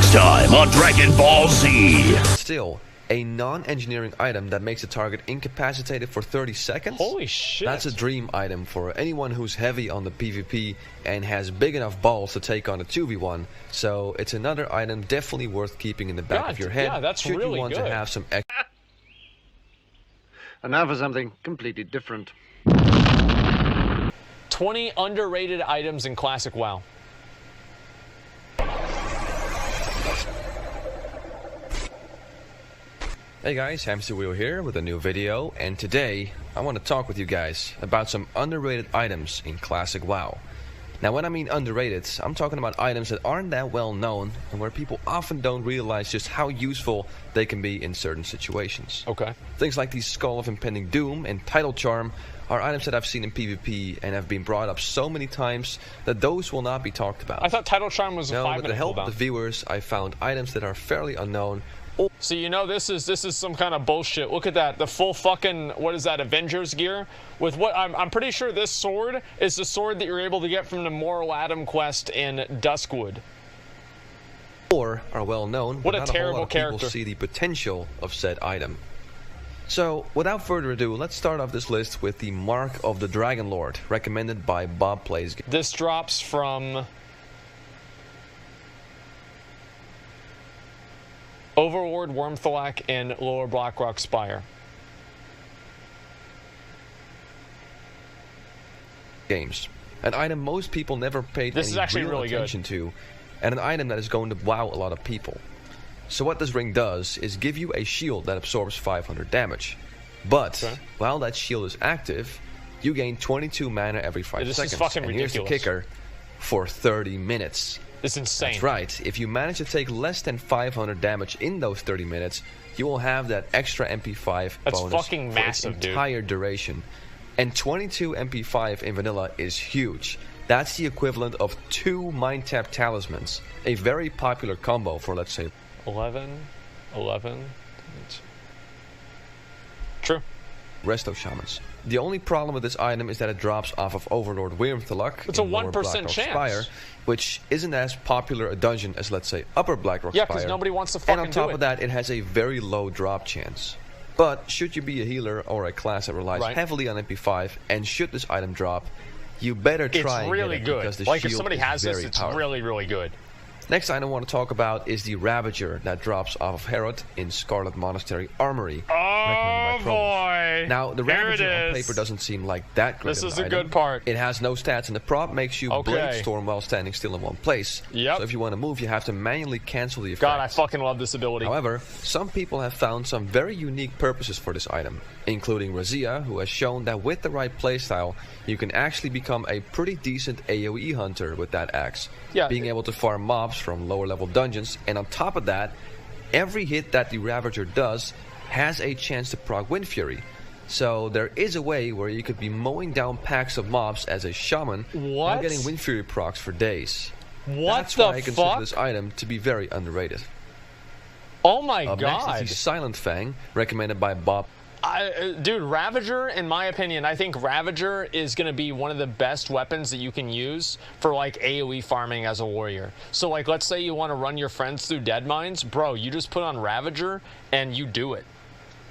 Next time on Dragon Ball Z. Still, a non-engineering item that makes a target incapacitated for 30 seconds? Holy shit. That's a dream item for anyone who's heavy on the PvP and has big enough balls to take on a 2v1. So it's another item definitely worth keeping in the back of your head. Yeah, that's should really you want good. to have some extra. And now for something completely different. 20 underrated items in Classic WoW. Hey guys, Hamster Wheel here with a new video, and today I want to talk with you guys about some underrated items in Classic WoW. Now when I mean underrated, I'm talking about items that aren't that well known and where people often don't realize just how useful they can be in certain situations. Okay. Things like the Skull of Impending Doom and Title Charm are items that I've seen in PvP and have been brought up so many times that those will not be talked about. I thought Title Charm was a 5-minute with the help cooldown. of the viewers, I found items that are fairly unknown. So you know this is some kind of bullshit. Look at that, the full fucking, what is that, Avengers gear? With what, I'm pretty sure this sword is the sword that you're able to get from the Moral Adam quest in Duskwood. Or are well known, What but a not a whole terrible lot of character. people see the potential of said item. So, without further ado, let's start off this list with the Mark of the Dragon Lord, recommended by Bob Plays. This drops from Overlord Wormthalak and Lower Blackrock Spire. Games. An item most people never paid This is any actually real really good. attention to, and an item that is going to wow a lot of people. So what this ring does is give you a shield that absorbs 500 damage. But, Okay. while that shield is active, you gain 22 mana every 5 This seconds. is fucking and here's the ridiculous. kicker, for 30 minutes. It's insane. That's right. If you manage to take less than 500 damage in those 30 minutes, you will have that extra MP5 That's bonus fucking for massive, its dude. entire duration. And 22 MP5 in vanilla is huge. That's the equivalent of 2 Mind Tap Talismans, a very popular combo for, let's say, 11. True. Resto Shamans. The only problem with this item is that it drops off of Overlord Wyrmthalak It's a in Lower 1% Blackrock chance. Spire, which isn't as popular a dungeon as, let's say, Upper Blackrock Yeah, Spire. because nobody wants to And fucking on top do of it. that, it has a very low drop chance. But should you be a healer or a class that relies Right. heavily on MP5, and should this item drop, you better try It's and really get it good. because the Like, shield if somebody is has this, very it's powerful. really, really good. Next item I want to talk about is the Ravager that drops off of Herod in Scarlet Monastery Armory. Oh, recommended by Promos. boy. Now, the Here Ravager it on is. paper doesn't seem like that great This of is an a item. good part. It has no stats, and the prop makes you Okay. blade storm while standing still in one place. Yep. So if you want to move, you have to manually cancel the effect. God, I fucking love this ability. However, some people have found some very unique purposes for this item, including Razia, who has shown that with the right playstyle, you can actually become a pretty decent AoE hunter with that axe. Yeah. Being able to farm mobs from lower level dungeons, and on top of that, every hit that the Ravager does has a chance to proc Wind Fury. So there is a way where you could be mowing down packs of mobs as a shaman while What? getting Wind Fury procs for days. What That's the why I consider fuck? this item to be very underrated. Oh my Up god. next is the Silent Fang, recommended by Bob. Dude, Ravager, in my opinion, I think Ravager is going to be one of the best weapons that you can use for, like, AoE farming as a warrior. So, like, let's say you want to run your friends through dead mines. Bro, you just put on Ravager, and you do it.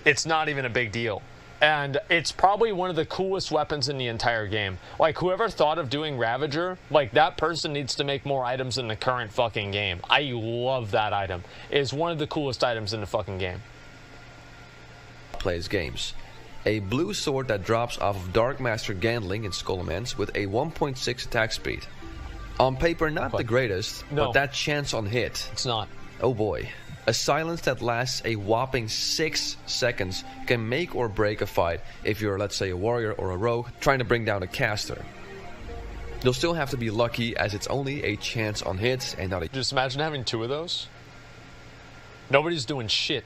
It's not even a big deal. And it's probably one of the coolest weapons in the entire game. Like, whoever thought of doing Ravager, like, that person needs to make more items in the current fucking game. I love that item. It's one of the coolest items in the fucking game. Plays games. A blue sword that drops off of Dark Master Gandling in Skullomance with a 1.6 attack speed. On paper, not the greatest, No. but that chance on hit. It's not. Oh boy. A silence that lasts a whopping 6 seconds can make or break a fight if you're, let's say, a warrior or a rogue trying to bring down a caster. You'll still have to be lucky as it's only a chance on hit and not a Just imagine having 2 of those. Nobody's doing shit.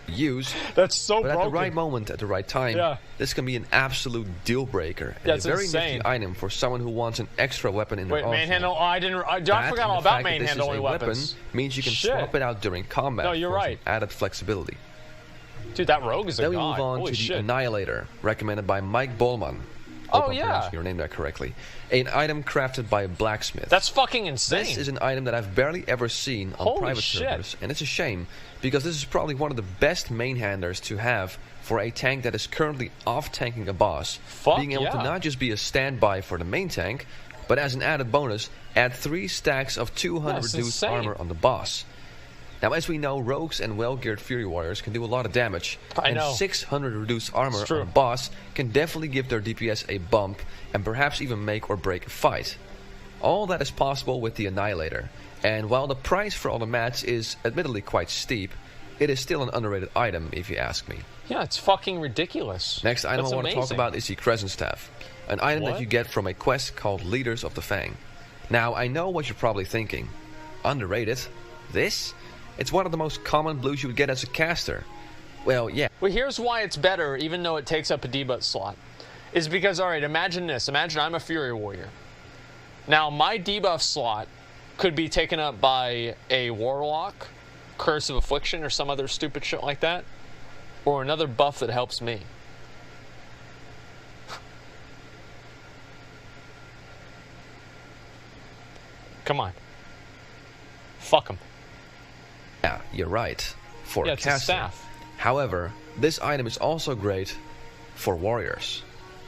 use. That's so But at broken. the right moment, at the right time, Yeah. this can be an absolute deal breaker. And That's a very insane. nifty item for someone who wants an extra weapon in Wait, their arsenal. manhandle? Oh, I didn't. I That forgot and all the about fact that this is manhandling a weapons. weapon means you can Shit. swap it out during combat No, you're for right. some added flexibility. Dude, that rogue is a Then we god. move on Holy to shit. the Annihilator, recommended by Mike Bollman. Oh, Hope I'm yeah. pronouncing your name that correctly. An item crafted by a blacksmith. That's fucking insane. This is an item that I've barely ever seen on Holy private shit. servers, and it's a shame because this is probably one of the best main handlers to have for a tank that is currently off-tanking a boss. Fuck being able to yeah. not just be a standby for the main tank, but as an added bonus, add 3 stacks of 200 That's reduced insane. armor on the boss. Now, as we know, rogues and well-geared Fury Warriors can do a lot of damage, I and know. 600 reduced armor It's true. on a boss can definitely give their DPS a bump and perhaps even make or break a fight. All that is possible with the Annihilator, and while the price for all the mats is admittedly quite steep, it is still an underrated item if you ask me. Yeah, it's fucking ridiculous. Next item That's I want to talk amazing. about is the Crescent Staff, an item What? that you get from a quest called Leaders of the Fang. Now, I know what you're probably thinking. Underrated? This? It's one of the most common blues you would get as a caster. Well, yeah. Well, here's why it's better, even though it takes up a debuff slot. Is because, all right, imagine this. Imagine I'm a Fury Warrior. Now, my debuff slot could be taken up by a Warlock, Curse of Affliction, or some other stupid shit like that, or another buff that helps me. Come on. Fuck them. Yeah, you're right. For Yeah, a it's a caster. staff. However, this item is also great for warriors.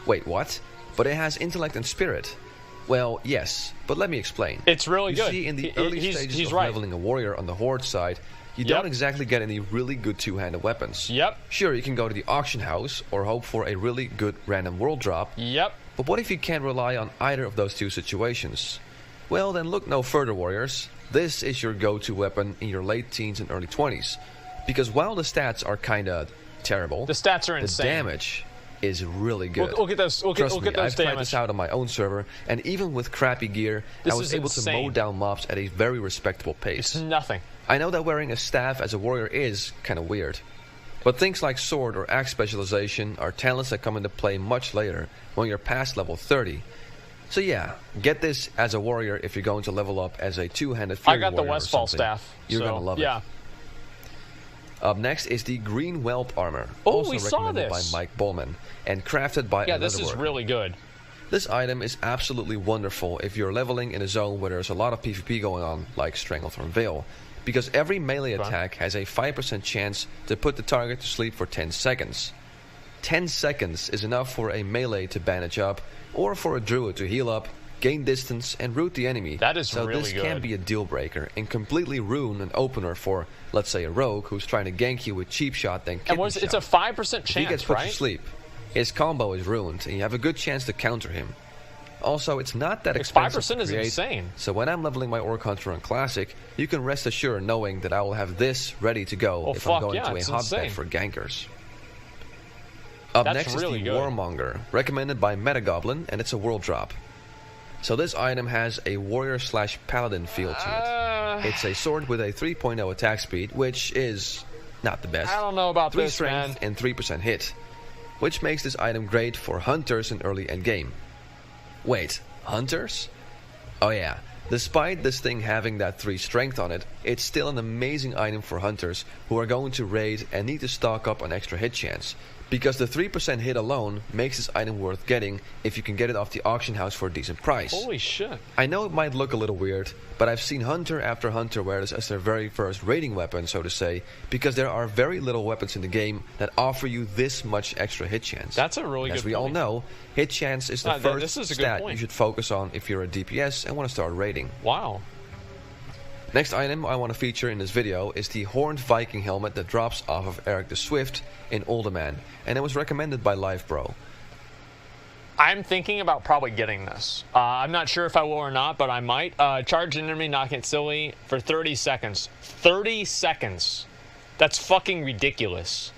Wait, what? But it has intellect and spirit. Well, yes, but let me explain. It's really good. You see, in the early stages he's of right. leveling a warrior on the Horde side, you Yep. don't exactly get any really good two-handed weapons. Yep. Sure, you can go to the auction house or hope for a really good random world drop. Yep. But what if you can't rely on either of those two situations? Well, then look no further, warriors. This is your go-to weapon in your late teens and early 20s. Because while the stats are kinda terrible, The stats are the insane. damage is really good. We'll get those. We'll Trust get me, those I've tried damage. this out on my own server, and even with crappy gear, This I was is able to mow insane. down mobs at a very respectable pace. It's nothing. I know that wearing a staff as a warrior is kind of weird, but things like sword or axe specialization are talents that come into play much later when you're past level 30. So yeah, get this as a warrior if you're going to level up as a two-handed Fury I got the warrior or Westfall something. staff. You're so, gonna love yeah. it. Up next is the Green Whelp armor, Oh, also we saw recommended this. by Mike Bowman and crafted by Yeah, a this is leatherworker. really good. This item is absolutely wonderful if you're leveling in a zone where there's a lot of PvP going on, like Stranglethorn Vale, because every melee attack has a 5% chance to put the target to sleep for 10 seconds. 10 seconds is enough for a melee to bandage up, or for a druid to heal up, gain distance, and root the enemy. That is so really this good. can be a deal breaker and completely ruin an opener for, let's say, a rogue who's trying to gank you with cheap shot, then And kidney it's a shot. 5% If he gets chance, put to right? sleep, his combo is ruined, and you have a good chance to counter him. Also, it's not that Like, expensive 5% to is create, insane. so when I'm leveling my Orc Hunter on Classic, you can rest assured knowing that I will have this ready to go Oh, if fuck, I'm going yeah, to a it's hotbed insane. for gankers. Up That's next really is the good. Warmonger, recommended by Metagoblin, and it's a world drop. So this item has a warrior/paladin feel to it. It's a sword with a 3.0 attack speed, which is not the best. I don't know about 3 this, strength man. and 3% hit, which makes this item great for hunters in early endgame. Wait, hunters? Oh yeah, despite this thing having that 3 strength on it, it's still an amazing item for hunters who are going to raid and need to stock up on extra hit chance. Because the 3% hit alone makes this item worth getting if you can get it off the auction house for a decent price. Holy shit. I know it might look a little weird, but I've seen hunter after hunter wear this as their very first raiding weapon, so to say, because there are very little weapons in the game that offer you this much extra hit chance. That's a really As good we all point. know, hit chance is the first this is a good stat point. you should focus on if you're a DPS and want to start raiding. Wow. Next item I want to feature in this video is the Horned Viking helmet that drops off of Eric the Swift in Olderman, and it was recommended by LiveBro. I'm thinking about probably getting this. I'm not sure if I will or not, but I might. Charge an enemy, knock it silly for 30 seconds. 30 seconds. That's fucking ridiculous.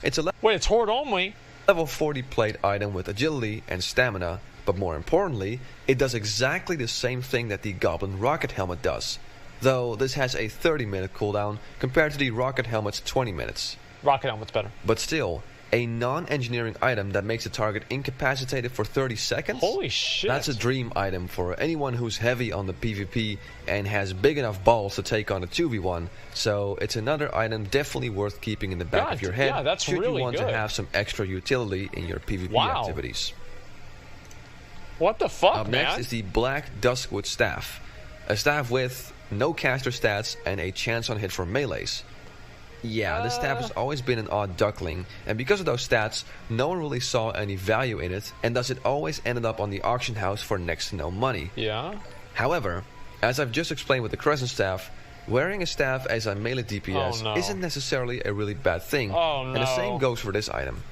It's a Wait, it's horde only? level 40 plate item with agility and stamina, but more importantly, it does exactly the same thing that the Goblin Rocket Helmet does, though this has a 30-minute cooldown compared to the Rocket Helmet's 20 minutes. Rocket helmet's better. But still, a non-engineering item that makes a target incapacitated for 30 seconds? Holy shit. That's a dream item for anyone who's heavy on the PvP and has big enough balls to take on a 2v1, so it's another item definitely worth keeping in the back Yeah, of your head yeah, that's should really you want to good. have some extra utility in your PvP Wow. activities. What the fuck, Up man? next is the Black Duskwood Staff. A staff with no caster stats and a chance on hit for melees. Yeah, this staff has always been an odd duckling, and because of those stats, no one really saw any value in it, and thus it always ended up on the auction house for next to no money. Yeah? However, as I've just explained with the Crescent Staff, wearing a staff as a melee DPS isn't necessarily a really bad thing, and the same goes for this item.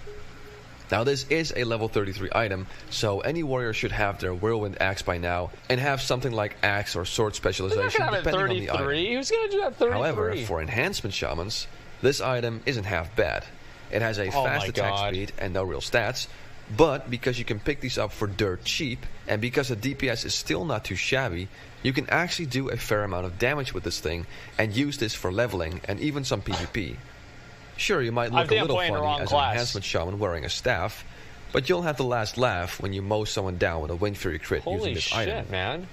Now this is a level 33 item, so any warrior should have their Whirlwind Axe by now, and have something like Axe or Sword specialization depending on the item. Who's gonna do that 33? However, for enhancement shamans, this item isn't half bad. It has a fast attack speed and no real stats, but because you can pick these up for dirt cheap, and because the DPS is still not too shabby, you can actually do a fair amount of damage with this thing, and use this for leveling and even some PvP. Sure, you might look a little funny as an enhancement shaman wearing a staff, but you'll have the last laugh when you mow someone down with a Wind Fury crit using this item. Holy shit, man.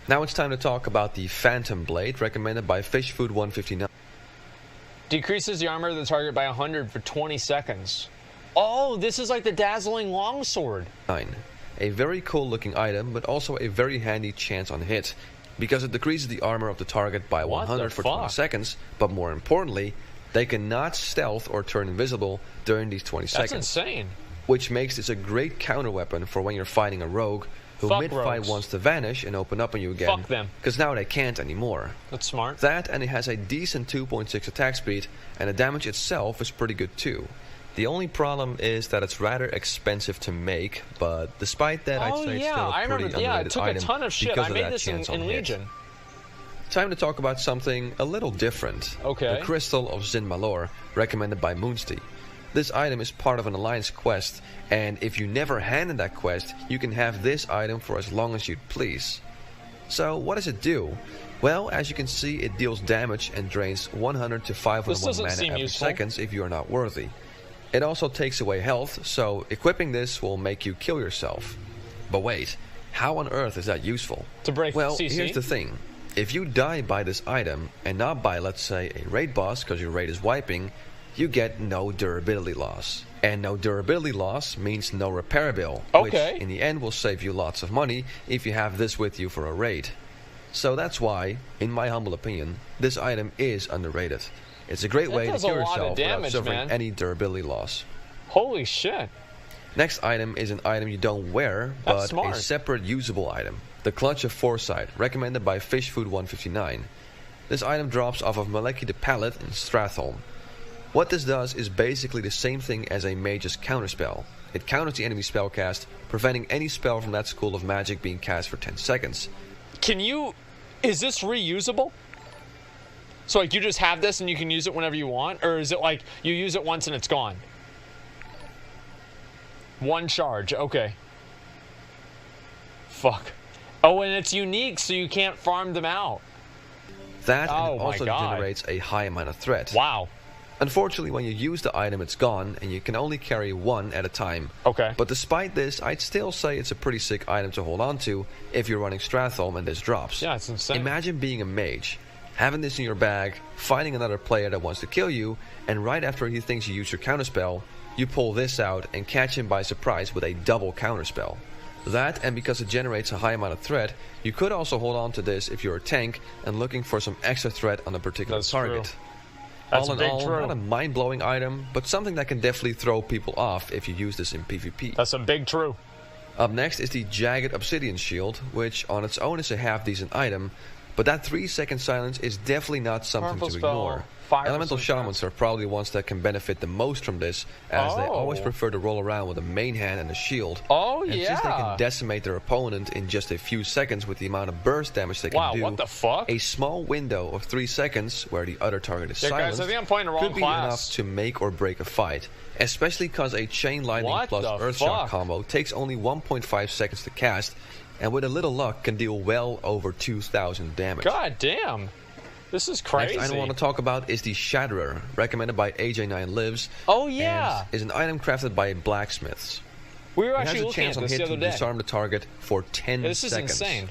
Now it's time to talk about the Phantom Blade, recommended by FishFood159. Decreases the armor of the target by 100 for 20 seconds. Oh, this is like the Dazzling Longsword. A very cool looking item, but also a very handy chance on hit, because it decreases the armor of the target by 100 for 20 seconds, but more importantly, they cannot stealth or turn invisible during these 20 seconds. That's insane. Which makes this a great counter weapon for when you're fighting a rogue who mid-fight wants to vanish and open up on you again. Fuck them. Because now they can't anymore. That's smart. That, and it has a decent 2.6 attack speed, and the damage itself is pretty good too. The only problem is that it's rather expensive to make, but despite that, I'd say it's still a pretty underrated item. It took a ton of shit. I made this in Legion. Time to talk about something a little different. Okay. The Crystal of Zin Malor, recommended by Moonsty. This item is part of an Alliance quest, and if you never handed that quest, you can have this item for as long as you'd please. So, what does it do? Well, as you can see, it deals damage and drains 100 to 501 mana every seconds if you are not worthy. It also takes away health, so equipping this will make you kill yourself. But wait, how on earth is that useful? To break Well, CC? here's the thing. If you die by this item, and not by, let's say, a raid boss because your raid is wiping, you get no durability loss. And no durability loss means no repair bill, which in the end will save you lots of money if you have this with you for a raid. So that's why, in my humble opinion, this item is underrated. It's a great way to kill yourself without suffering any durability loss. Holy shit. Next item is an item you don't wear, but a separate usable item. The Clutch of Foresight, recommended by FishFood159. This item drops off of Maleki the Pallet in Stratholm. What this does is basically the same thing as a mage's counterspell. It counters the enemy spellcast, preventing any spell from that school of magic being cast for 10 seconds. Is this reusable? So like you just have this and you can use it whenever you want? Or is it like you use it once and it's gone? One charge, okay. Fuck. Oh, and it's unique, so you can't farm them out. That and it also generates a high amount of threat. Wow. Unfortunately, when you use the item, it's gone, and you can only carry one at a time. Okay. But despite this, I'd still say it's a pretty sick item to hold on to if you're running Stratholm and this drops. Yeah, it's insane. Imagine being a mage, having this in your bag, fighting another player that wants to kill you, and right after he thinks you use your counterspell, you pull this out and catch him by surprise with a double counterspell. That, and because it generates a high amount of threat, you could also hold on to this if you're a tank and looking for some extra threat on a particular target. True. That's all in all, not a mind-blowing item, but something that can definitely throw people off if you use this in PvP. That's a big true. Up next is the Jagged Obsidian Shield, which on its own is a half-decent item, but that 3-second silence is definitely not something to ignore. Elemental Shamans are probably the ones that can benefit the most from this, as they always prefer to roll around with a main hand and a shield. And since they can decimate their opponent in just a few seconds with the amount of burst damage they can do, what the fuck? A small window of 3 seconds where the other target is silenced guys, I think I'm playing the wrong could be enough to make or break a fight, especially because a Chain Lightning plus Earthshock combo takes only 1.5 seconds to cast, and with a little luck can deal well over 2,000 damage. God damn. This is crazy. Next item I want to talk about is the Shatterer, recommended by AJ9 Lives. Oh yeah. And is an item crafted by blacksmiths. We were actually looking at this the other day. It has a chance on hit to disarm the target for 10 this seconds. This is insane.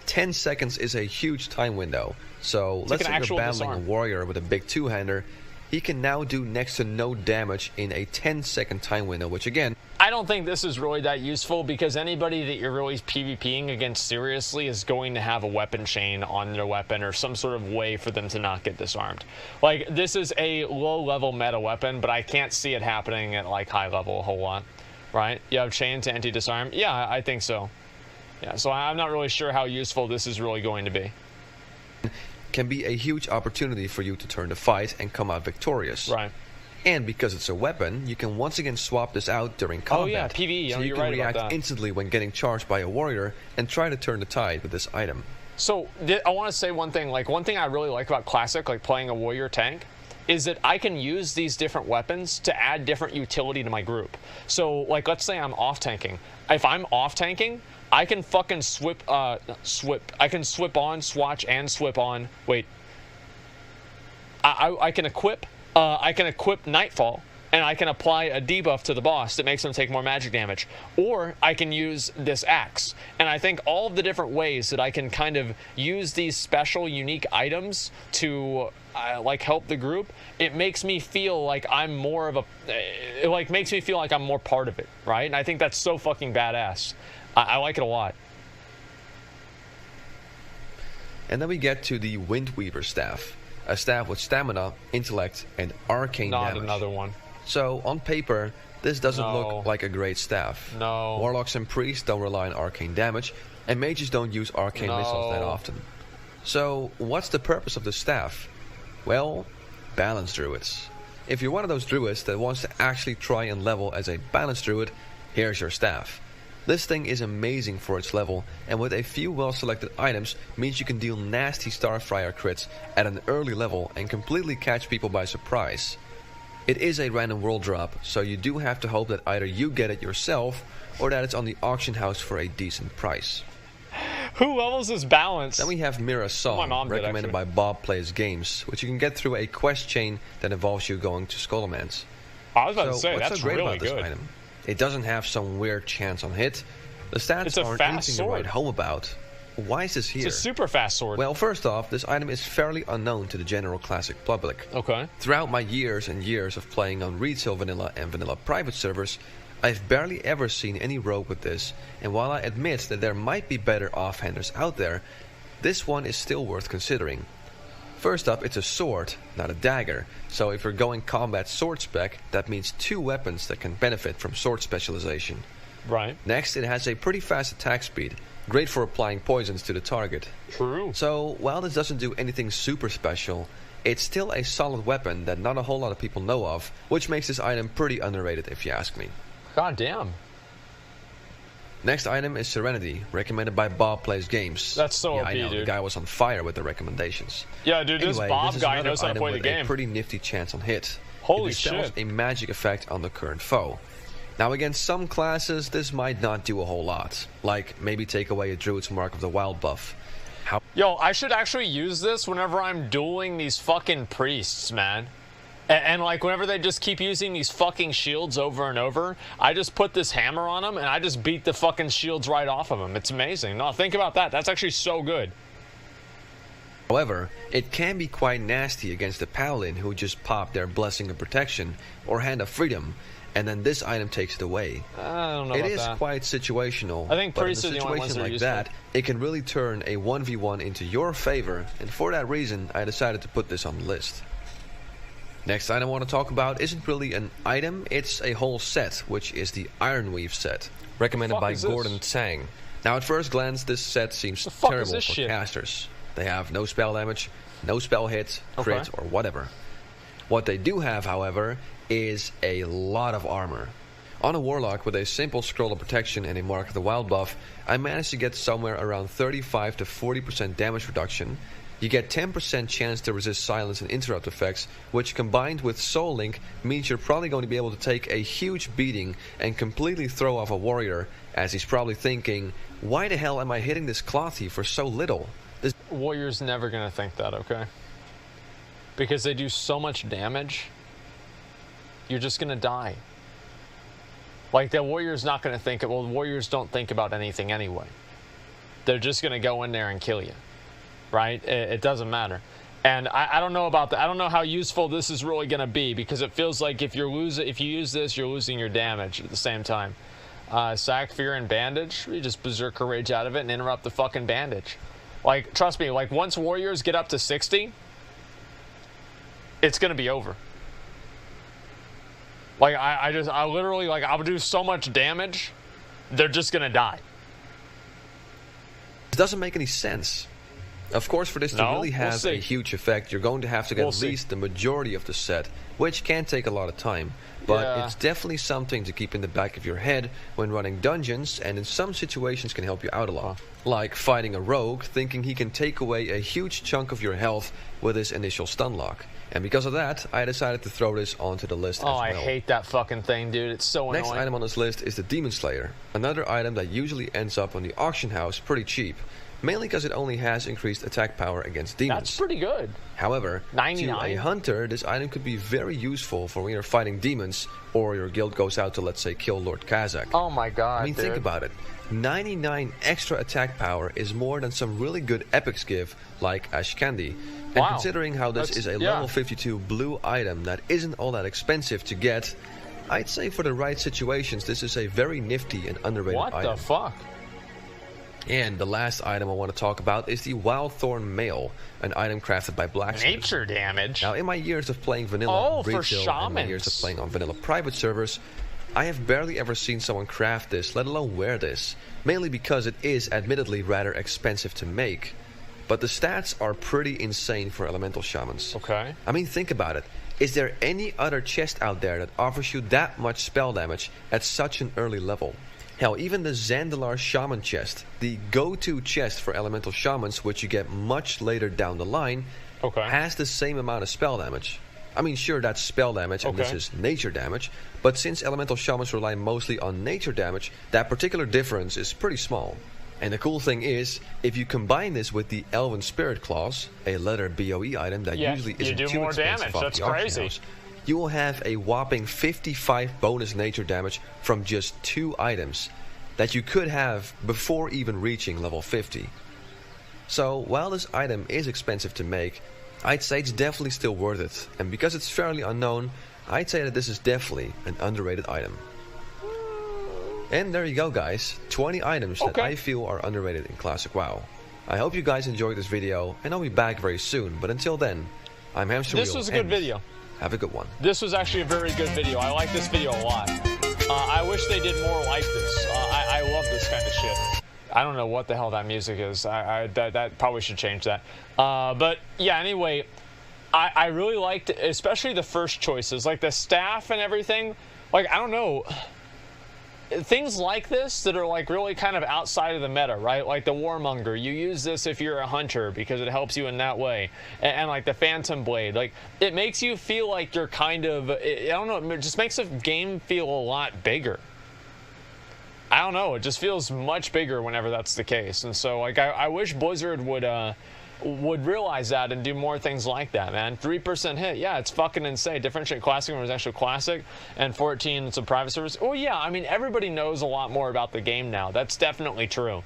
10 seconds is a huge time window. So let's say you're battling a warrior with a big two-hander. He can now do next to no damage in a 10-second time window, which again... I don't think this is really that useful because anybody that you're really PvPing against seriously is going to have a weapon chain on their weapon or some sort of way for them to not get disarmed. Like, this is a low-level meta weapon, but I can't see it happening at, like, high level a whole lot, right? You have chain to anti-disarm? Yeah, I think so. Yeah, so I'm not really sure how useful this is really going to be. Can be a huge opportunity for you to turn the fight and come out victorious. Right. And because it's a weapon, you can once again swap this out during combat. Oh yeah, PvE, so you you're can right react about that. instantly when getting charged by a warrior and try to turn the tide with this item. So I want to say one thing. Like, one thing I really like about Classic, like playing a warrior tank, is that I can use these different weapons to add different utility to my group. So, like, let's say I'm off tanking. If I'm off tanking, I can fucking I can swip on, swatch, and swip on. Wait. I can equip Nightfall, and I can apply a debuff to the boss that makes them take more magic damage. Or I can use this axe. And I think all of the different ways that I can kind of use these special, unique items to like help the group, it makes me feel like I'm more of a, it like makes me feel like I'm more part of it, right? And I think that's so fucking badass. I like it a lot. And then we get to the Windweaver Staff. A staff with stamina, intellect, and arcane damage. Not another one. So, on paper, this doesn't No. look like a great staff. No. Warlocks and priests don't rely on arcane damage, and mages don't use arcane missiles that often. So, what's the purpose of the staff? Well, balance druids. If you're one of those druids that wants to actually try and level as a balance druid, here's your staff. This thing is amazing for its level, and with a few well-selected items means you can deal nasty Starfire crits at an early level and completely catch people by surprise. It is a random world drop, so you do have to hope that either you get it yourself or that it's on the auction house for a decent price. Who levels this balance? Then we have Mira's Song, My mom did, recommended by Bob Plays Games, which you can get through a quest chain that involves you going to Skullomance. I was about to say, what's that's so great really about this good. item? It doesn't have some weird chance on hit. The stats It's a aren't fast anything sword. to write home about. Why is this here? It's a super fast sword. Well, first off, this item is fairly unknown to the general classic public. Okay. Throughout my years and years of playing on retail vanilla and vanilla private servers, I've barely ever seen any rogue with this, and while I admit that there might be better offhanders out there, this one is still worth considering. First up, it's a sword, not a dagger, so if you're going combat sword spec, that means two weapons that can benefit from sword specialization. Right. Next, it has a pretty fast attack speed, great for applying poisons to the target. True. So, while this doesn't do anything super special, it's still a solid weapon that not a whole lot of people know of, which makes this item pretty underrated if you ask me. God damn. Next item is Serenity, recommended by Bob Plays Games. That's so yeah, OP, I know, dude. the guy was on fire with the recommendations. Yeah, dude, this Anyway, Bob this is guy another knows how to item play the with game. a pretty nifty chance on hit. Holy it dispels shit. a magic effect on the current foe. Now against some classes, this might not do a whole lot, like maybe take away a Druid's Mark of the Wild buff. Yo, I should actually use this whenever I'm dueling these fucking priests, man. And like, whenever they just keep using these fucking shields over and over, I just put this hammer on them, and I just beat the fucking shields right off of them. It's amazing. No, think about that. That's actually so good. However, it can be quite nasty against a paladin who just pop their Blessing of Protection or Hand of Freedom, and then this item takes it away. I don't know It about is that. quite situational, I think but in a priests are the only ones situation that are like useful. that, it can really turn a 1v1 into your favor, and for that reason, I decided to put this on the list. Next item I want to talk about isn't really an item, it's a whole set, which is the Ironweave set, recommended Fuck by is this? Gordon Tsang. Now at first glance, this set seems The fuck is terrible this for shit? casters. They have no spell damage, no spell hit, crit, Okay. or whatever. What they do have, however, is a lot of armor. On a Warlock with a simple Scroll of Protection and a Mark of the Wild buff, I managed to get somewhere around 35 to 40% damage reduction. You get 10% chance to resist silence and interrupt effects, which combined with Soul Link means you're probably going to be able to take a huge beating and completely throw off a warrior, as he's probably thinking, why the hell am I hitting this clothy for so little? This Warrior's never going to think that, okay? Because they do so much damage, you're just going to die. Like, the Warrior's not going to think it. Well, Warriors don't think about anything anyway. They're just going to go in there and kill you. Right? It doesn't matter. And I don't know about that. I don't know how useful this is really going to be, because it feels like if you use this, you're losing your damage at the same time. Sack, Fear, and Bandage. You just Berserker Rage out of it and interrupt the fucking bandage. Like, trust me, like, once warriors get up to 60, it's going to be over. Like, I literally, like, I'll do so much damage, they're just going to die. It doesn't make any sense. Of course, for this to really have a huge effect, you're going to have to get at least the majority of the set, which can take a lot of time. But it's definitely something to keep in the back of your head when running dungeons, and in some situations can help you out a lot. Like fighting a rogue, thinking he can take away a huge chunk of your health with his initial stun lock. And because of that, I decided to throw this onto the list as well. Oh, I hate that fucking thing, dude. It's so annoying. Next item on this list is the Demon Slayer. Another item that usually ends up on the auction house pretty cheap. Mainly because it only has increased attack power against demons. That's pretty good. However, 99? to a hunter, this item could be very useful for when you're fighting demons, or your guild goes out to, let's say, kill Lord Kazakh. Oh my god, I mean, think about it. 99 extra attack power is more than some really good epics give, like Ashkandi. And considering how this is a level 52 blue item that isn't all that expensive to get, I'd say for the right situations, this is a very nifty and underrated item. What the fuck? And the last item I want to talk about is the Wildthorn Mail, an item crafted by Blacksmith. Nature damage? Now, in my years of playing vanilla retail and my years of playing on vanilla private servers, I have barely ever seen someone craft this, let alone wear this. Mainly because it is admittedly rather expensive to make. But the stats are pretty insane for elemental shamans. Okay. I mean, think about it. Is there any other chest out there that offers you that much spell damage at such an early level? Hell, even the Zandalar Shaman chest, the go-to chest for elemental shamans, which you get much later down the line, has the same amount of spell damage. I mean, sure, that's spell damage, and this is nature damage, but since elemental shamans rely mostly on nature damage, that particular difference is pretty small. And the cool thing is, if you combine this with the Elven Spirit Claws, a leather BOE item that usually isn't too expensive off the auction house, you will have a whopping 55 bonus nature damage from just 2 items that you could have before even reaching level 50. So, while this item is expensive to make, I'd say it's definitely still worth it. And because it's fairly unknown, I'd say that this is definitely an underrated item. And there you go, guys. 20 items that I feel are underrated in Classic WoW. I hope you guys enjoyed this video, and I'll be back very soon. But until then, I'm Hamster Wheel. This was a good video. Have a good one. This was actually a very good video. I like this video a lot. I wish they did more like this. I love this kind of shit. I don't know what the hell that music is. That probably should change that. But yeah, anyway, I really liked, especially the first choices, like the staff and everything. Like, I don't know, things like this that are like really kind of outside of the meta, right? Like the Warmonger, you use this if you're a hunter because it helps you in that way. And like the Phantom Blade, like it makes you feel like you're kind of, I don't know, it just makes the game feel a lot bigger. I don't know, it just feels much bigger whenever that's the case. And so like I wish Blizzard would realize that and do more things like that, man. 3% hit, yeah, it's fucking insane. Differentiate classic when it was actually classic, and 14 it's a private service. Oh yeah, I mean everybody knows a lot more about the game now. That's definitely true.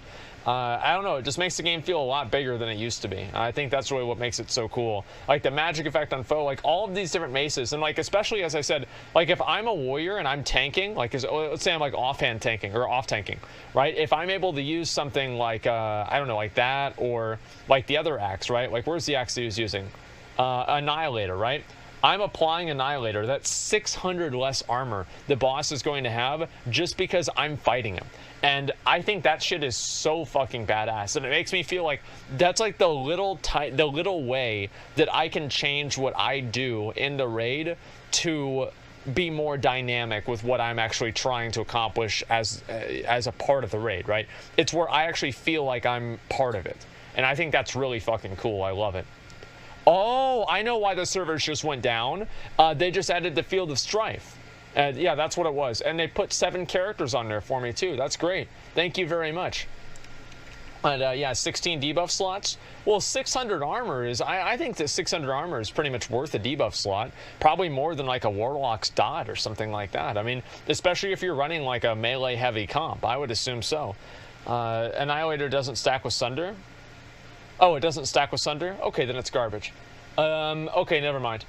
I don't know, it just makes the game feel a lot bigger than it used to be. I think that's really what makes it so cool. Like the magic effect on foe, like all of these different maces, and like especially as I said, like if I'm a warrior and I'm tanking, like let's say I'm like offhand tanking or off tanking, right? If I'm able to use something like I don't know, like that, or like the other axe, right? Like where's the axe he was using? Annihilator, right? I'm applying Annihilator. That's 600 less armor the boss is going to have just because I'm fighting him. And I think that shit is so fucking badass. And it makes me feel like that's like the little way that I can change what I do in the raid to be more dynamic with what I'm actually trying to accomplish as a part of the raid, right? It's where I actually feel like I'm part of it. And I think that's really fucking cool. I love it. Oh, I know why the servers just went down. They just added the Field of Strife. Yeah, that's what it was. And they put 7 characters on there for me, too. That's great. Thank you very much. And yeah, 16 debuff slots. Well, 600 armor is, I think that 600 armor is pretty much worth a debuff slot. Probably more than like a Warlock's Dot or something like that. I mean, especially if you're running like a melee heavy comp, I would assume so. Annihilator doesn't stack with Sunder. Oh, it doesn't stack with Sunder? Okay, then it's garbage. Okay, never mind.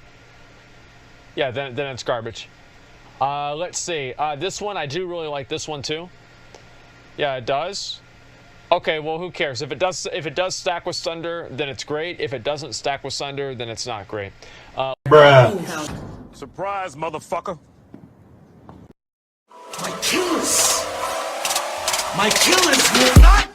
Yeah, then it's garbage. Let's see. This one, I do really like this one too. Yeah, it does. Okay, well, who cares? If it does stack with Sunder, then it's great. If it doesn't stack with Sunder, then it's not great. Bruh. Surprise, motherfucker. My killers will not